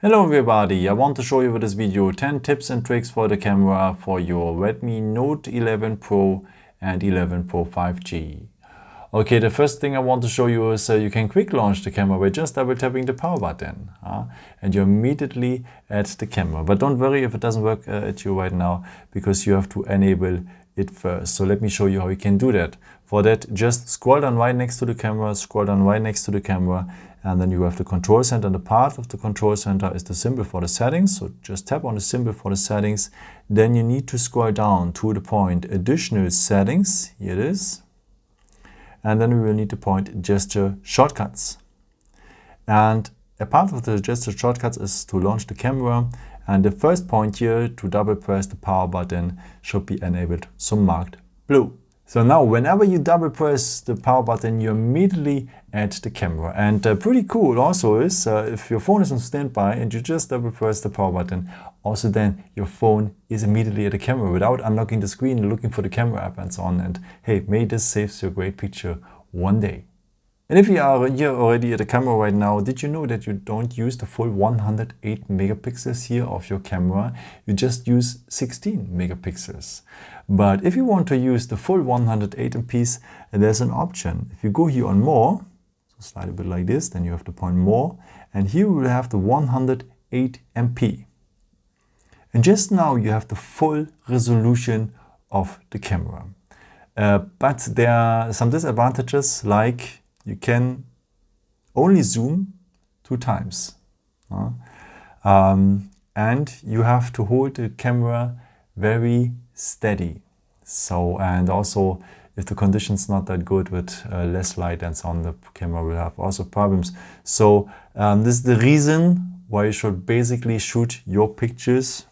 Hello everybody, I want to show you with this video 10 tips and tricks for the camera for your Redmi Note 11 Pro and 11 Pro 5G. Okay, the first thing I want to show you is you can quick launch the camera by just double tapping the power button and you're immediately at the camera. But don't worry if it doesn't work at you right now, because you have to enable it first. So let me show you how you can do that. For that, just scroll down right next to the camera, and then you have the control center, and the part of the control center is the symbol for the settings. So just tap on the symbol for the settings. Then you need to scroll down to the point additional settings. Here it is. And then we will need to point gesture shortcuts. And a part of the gesture shortcuts is to launch the camera. And the first point here, to double press the power button, should be enabled, so marked blue. So now whenever you double press the power button, you're immediately at the camera. And pretty cool also is if your phone is on standby and you just double press the power button, also then your phone is immediately at the camera without unlocking the screen, looking for the camera app and so on. And hey, may this saves you a great picture one day. And if you are here already at the camera right now, did you know that you don't use the full 108 megapixels here of your camera? You just use 16 megapixels. But if you want to use the full 108 MPs, there's an option. If you go here on more, so slide a bit like this, then you have to point more, and here we will have the 108 MP. And just now you have the full resolution of the camera. But there are some disadvantages, like you can only zoom 2 times. And you have to hold the camera very steady. So, and also if the condition's not that good with less light and so on, the camera will have also problems. So this is the reason why you should basically shoot your pictures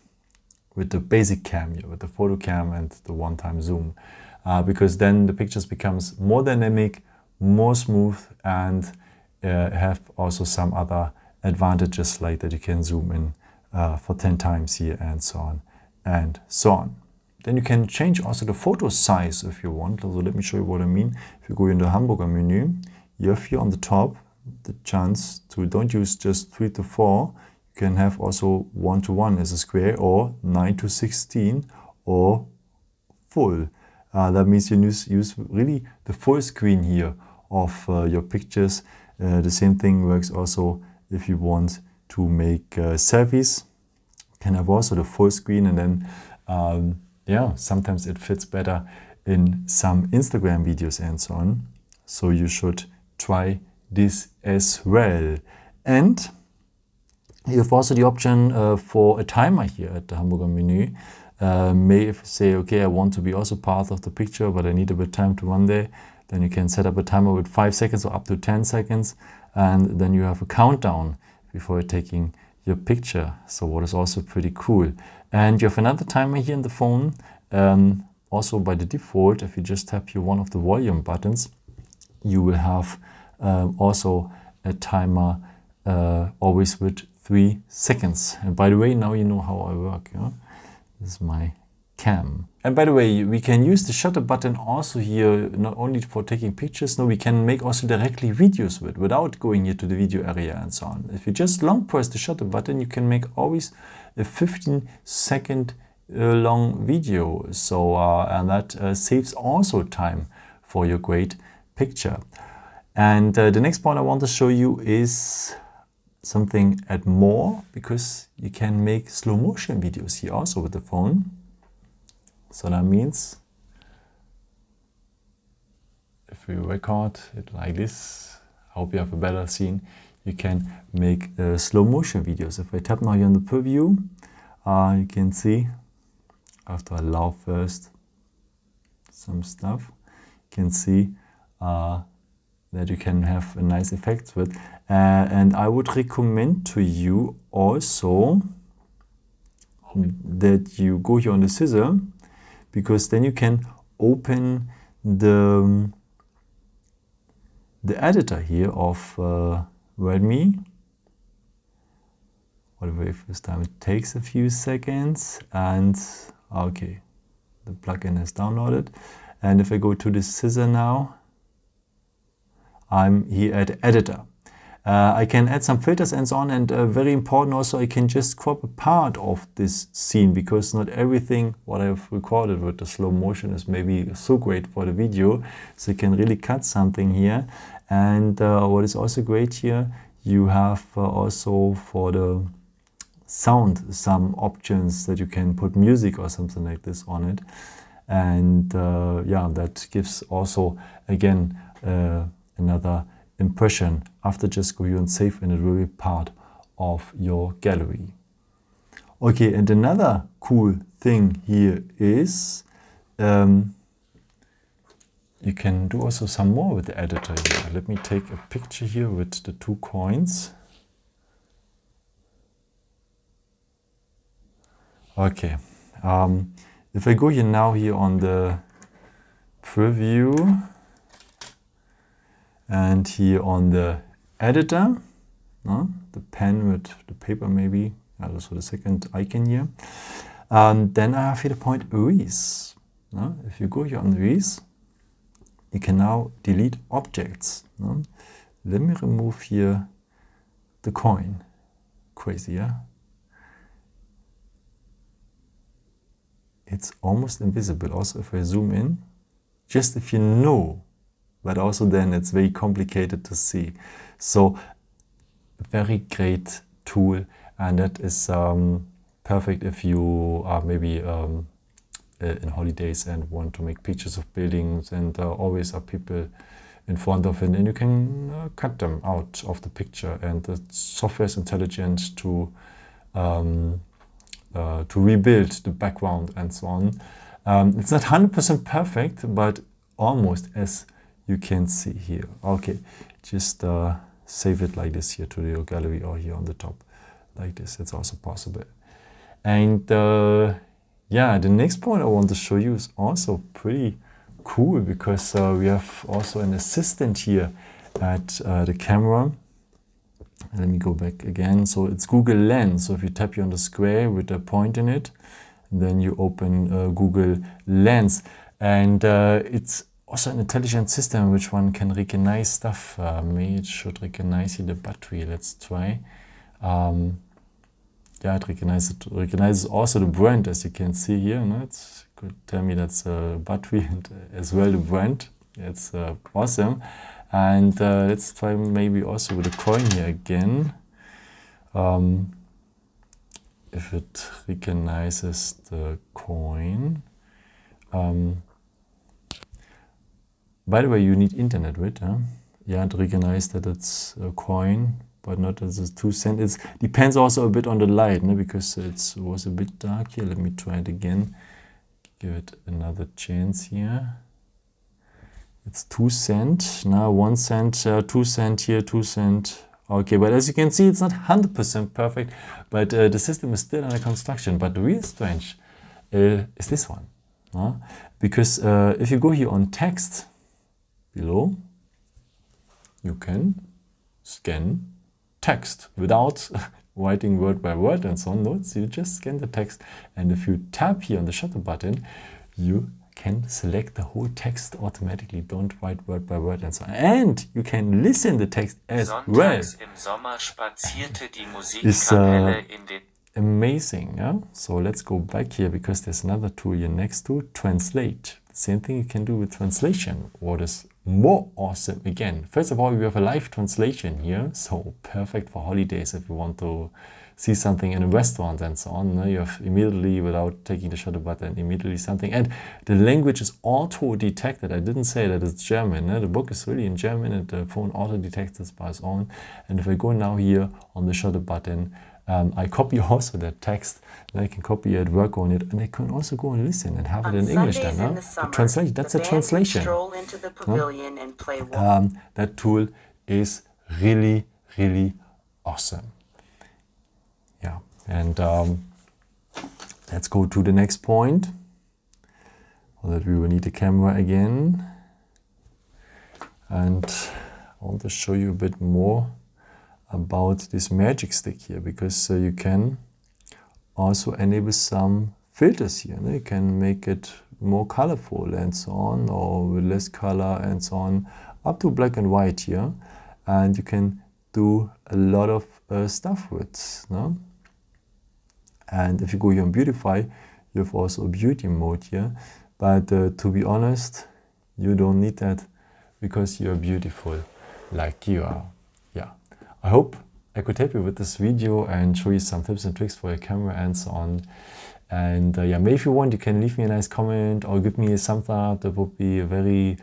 with the basic cam here, with the photo cam and the one-time zoom. Because then the pictures becomes more dynamic, more smooth, and have also some other advantages, like that you can zoom in for 10 times here and so on and so on. Then you can change also the photo size if you want. So let me show you what I mean. If you go in the hamburger menu, you have here on the top the chance to don't use just 3 to 4. You can have also 1 to 1 as a square, or 9 to 16, or full. That means you use really the full screen here of your pictures. The same thing works also if you want to make selfies. You can have also the full screen, and then yeah, sometimes it fits better in some Instagram videos and so on. So you should try this as well. And you have also the option for a timer here at the hamburger menu. May say, okay, I want to be also part of the picture, but I need a bit time to run there. Then you can set up a timer with 5 seconds or up to 10 seconds. And then you have a countdown before taking your picture. So what is also pretty cool. And you have another timer here in the phone. Also by the default, if you just tap here one of the volume buttons, you will have also a timer always with 3 seconds. And by the way, now you know how I work. Yeah? This is my cam. And by the way, we can use the shutter button also here, not only for taking pictures, no, we can make also directly videos with, without going here to the video area and so on. If you just long press the shutter button, you can make always a 15-second long video. So, and that saves also time for your great picture. And the next point I want to show you is something at more, because you can make slow motion videos here also with the phone. So that means if we record it like this, I hope you have a better scene, you can make slow motion videos. If I tap now here on the preview, you can see, I have to allow first some stuff. You can see that you can have a nice effects with. And I would recommend to you also that you go here on the scissor, because then you can open the editor here of Redmi. Whatever, if this time it takes a few seconds, and okay, the plugin is downloaded. And if I go to the scissor now, I'm here at editor. I can add some filters and so on, and very important also, I can just crop a part of this scene, because not everything what I've recorded with the slow motion is maybe so great for the video, so you can really cut something here. And what is also great here, you have also for the sound some options that you can put music or something like this on it. And yeah, that gives also again another impression. After just go here and save, and it will be part of your gallery. Okay, and another cool thing here is you can do also some more with the editor here. Let me take a picture here with the 2 coins. Okay, if I go here now here on the preview and here on the editor, the pen with the paper maybe, also the second icon here, then I have here the point erase. If you go here on erase, you can now delete objects. Let me remove here the coin. Crazy, yeah? It's almost invisible. Also, if I zoom in, just if you know, but also then it's very complicated to see. So, very great tool, and that is perfect if you are maybe in holidays and want to make pictures of buildings, and always are people in front of it, and you can cut them out of the picture, and the software is intelligent to rebuild the background and so on. It's not 100% perfect, but almost, as you can see here. Okay, just save it like this here to your gallery, or here on the top like this. It's also possible. And yeah, the next point I want to show you is also pretty cool, because we have also an assistant here at the camera. Let me go back again. So it's Google Lens. So if you tap here on the square with a point in it, and then you open Google Lens, and it's also an intelligent system which one can recognize stuff. Maybe it should recognize here the battery. Let's try. Yeah, it recognizes also the brand, as you can see here. It could tell me that's a battery, and as well the brand. It's awesome. And let's try maybe also with a coin here again. If it recognizes the coin. By the way, you need internet with, yeah, to recognize that it's a coin, but not as a 2 cent. It depends also a bit on the light, because it was a bit dark here. Let me try it again. Give it another chance here. It's 2 cent. Now 1 cent, 2 cent here, 2 cent. Okay, but as you can see, it's not 100% perfect, but the system is still under construction. But the real strange is this one. Because if you go here on text below, you can scan text without writing word by word and so on. Notes, you just scan the text, and if you tap here on the shutter button, you can select the whole text automatically. Don't write word by word and so on. And you can listen the text as well. Im Sommer spazierte die Musikkapelle in den amazing, yeah? So let's go back here, because there's another tool here next to translate. The same thing you can do with translation. What is more awesome, again, first of all, we have a live translation here, so perfect for holidays if you want to see something in a restaurant and so on. You have immediately, without taking the shutter button, immediately something. And the language is auto-detected. I didn't say that it's German. The book is really in German, and the phone auto-detects this by its own. And if I go now here on the shutter button, I copy also that text, and I can copy it, work on it, and I can also go and listen and have it in English then. Translation, that's a translation. That tool is really, really awesome. Yeah, and let's go to the next point. So that we will need a camera again. And I want to show you a bit more about this magic stick here, because you can also enable some filters here. You can make it more colorful and so on, or with less color and so on, up to black and white here. And you can do a lot of stuff with, no? And if you go here on beautify, you have also a beauty mode here, but to be honest, you don't need that because you're beautiful like you are. Yeah, I hope I could help you with this video and show you some tips and tricks for your camera and so on. And yeah, maybe if you want, you can leave me a nice comment or give me a thumbs up. That would be very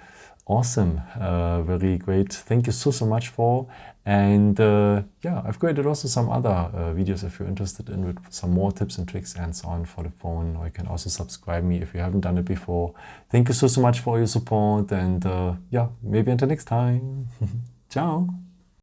awesome, very great. Thank you so much for. And yeah, I've created also some other videos if you're interested in with some more tips and tricks and so on for the phone, or you can also subscribe me if you haven't done it before. Thank you so much for your support, and yeah, maybe until next time. Ciao.